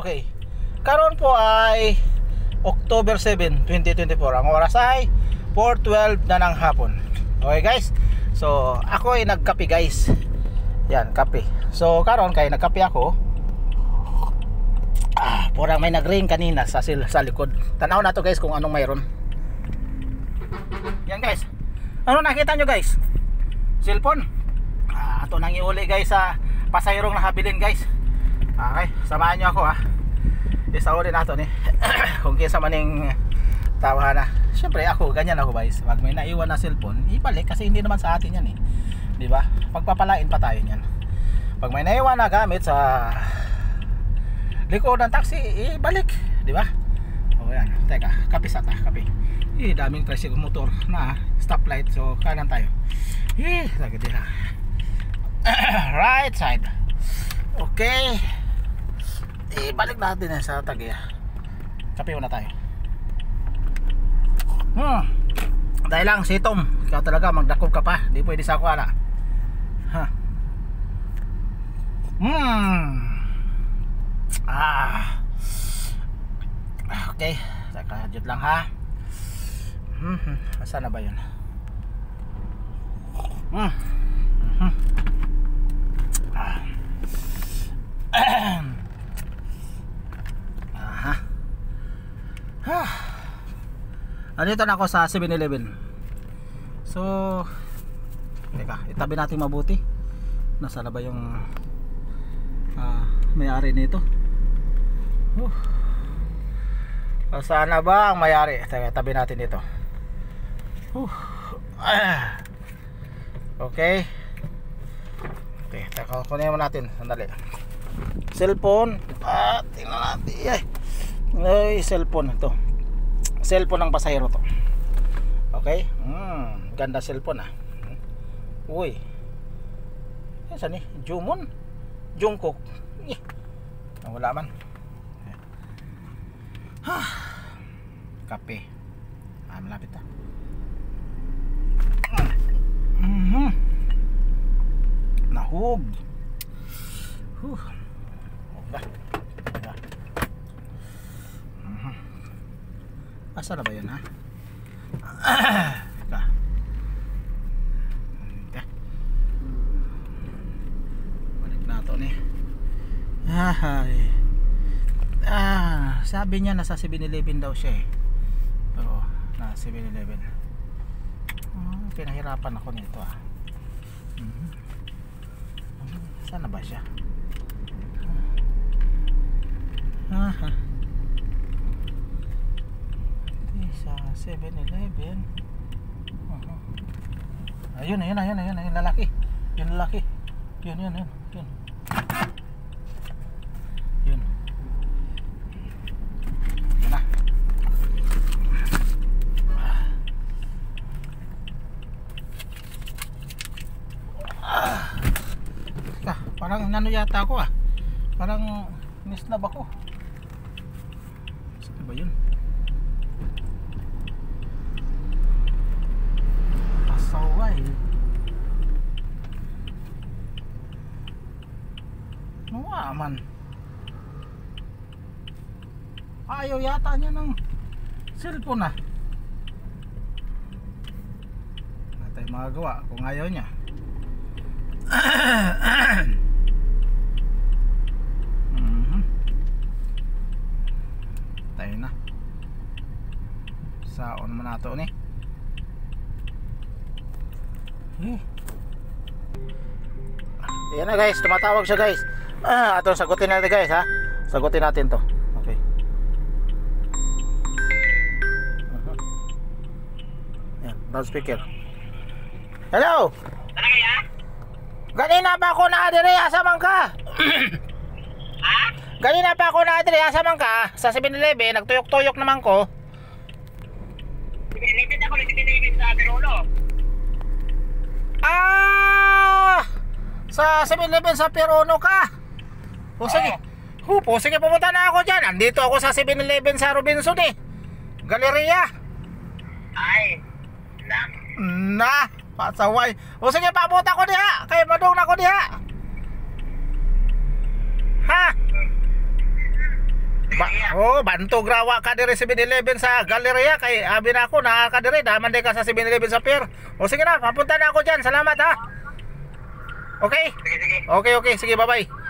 Okay. Karon po ay October 7, 2024. Ang oras ay 4:12 na ng hapon. Okay guys. So ako ay nagkape guys. Yan, kape. So karon kay nagkape ako. Porang may nag-ring kanina sa likod. Tanaw na to guys kung anong mayroon. Yan guys. Ano nakita nyo guys? Cellphone. Ato nang iuli guys sa pasayrong nakabilin guys. Okay, samahan nyo ako ha. Isauli na ito ni. Kung kisa maning tawa na. Siyempre ako, ganyan ako guys. Pag may naiwan na cellphone, ibalik kasi hindi naman sa atin yan eh. Diba? Pagpapalain pa tayo niyan. Pag may naiwan na gamit sa likod ng taxi, ibalik. Diba? O yan, teka, kape sa ta, kape. Daming tricycle motor na stoplight. So kanan tayo. Lagi din ha. Right side. Okay. Ibalik natin yan sa tagi. Kape muna tayo. Dahil lang si Tom, ikaw talaga magdakop ka pa. Di pwede sa kuha na. Okay, nakajut lang ha. Saan na ba yun? Andito na ako sa 7-Eleven. So teka, itabi natin mabuti. Nasaan na ba yung may-ari nito? Saan na ba ang may-ari? Teka, itabi natin dito. Okay. Okay, teka, kunin mo natin. Sandali. Cellphone. Tingnan natin. Ay, cellphone ito. Cellphone ng pasahero to. Okay. Ganda cellphone Uy. Saan eh? Jumon? Jungkook. Wala man. Kape. Malapit na. Nahog. Asa na ba yun ha? Balik na ito ni. Sabi niya nasa 7-Eleven daw siya eh. Oo, nasa 7-Eleven. Pinahirapan ako nito Saan na ba siya? Sa 7-Eleven. Ayun, lalaki. Yun lalaki. Yun. Yun. Yun na. Parang nano yata ako Parang nisnab ako. Saan ba yun? Pasaway. Man. Ayaw yata niya ng cellphone Natay magagawa kung ayaw niya. Tayo na. Saon mo na ito ni. Ayan na guys, tumatawag siya guys. Ito sagutin natin guys ha. Sagutin natin to. Okay. Yan, loudspeaker. Hello. Talaga ya? Ganina pa ako na adire asa man ka? Ganina pa ako na adire asa man ka? Sa 7-Eleven nagtuyok-tuyok naman ko. Nilipit ako ng 7-Eleven sa Piruno. Sa 7-Eleven sa Piruno ka? O sige. Sige pumunta na ako dyan. Andito ako sa 7-Eleven sa Robinson eh. Galeria. Ay. Pasaway. O sige, paabot ako diha. Kaya madung na ako diha. Ha? Bantog rawa ka diri 7-Eleven sa Galleria kay abi na ako na ka diri daman di ka sa 7-Eleven sa pier. O sige na, papunta na ako diyan. Salamat ha. Okay? Sige, sige. Okay, sige, bye-bye.